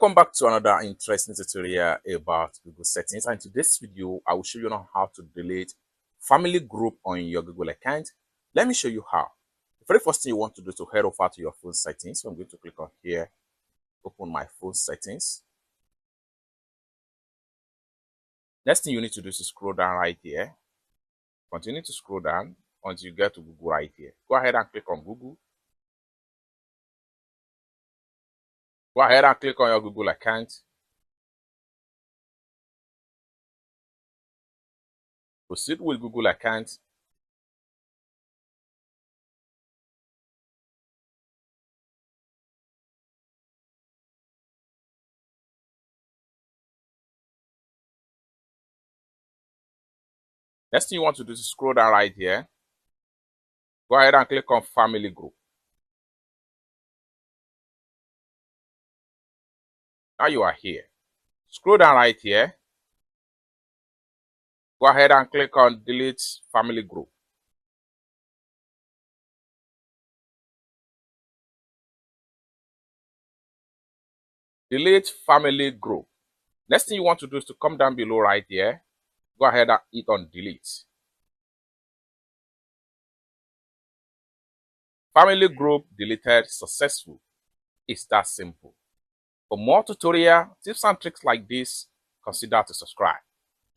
Welcome back to another interesting tutorial about Google settings, and in today's video I will show you how to delete family group on your Google account. Let me show you how. The very first thing you want to do is to head over to your phone settings. So I'm going to click on here, open my phone settings. Next thing you need to do is to scroll down right here. Continue to scroll down until you get to Google right here. Go ahead and click on Google. Go ahead and click on your Google account. Proceed with Google account. Next thing you want to do is scroll down right here. Go ahead and click on family group. Now you are here. Scroll down right here. Go ahead and click on delete family group. Delete family group. Next thing you want to do is to come down below right here. Go ahead and hit on delete. Family group deleted successful. It's that simple. For more tutorial tips and tricks like this, consider to subscribe.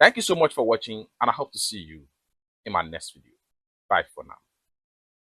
Thank you so much for watching, and I hope to see you in my next video. Bye for now.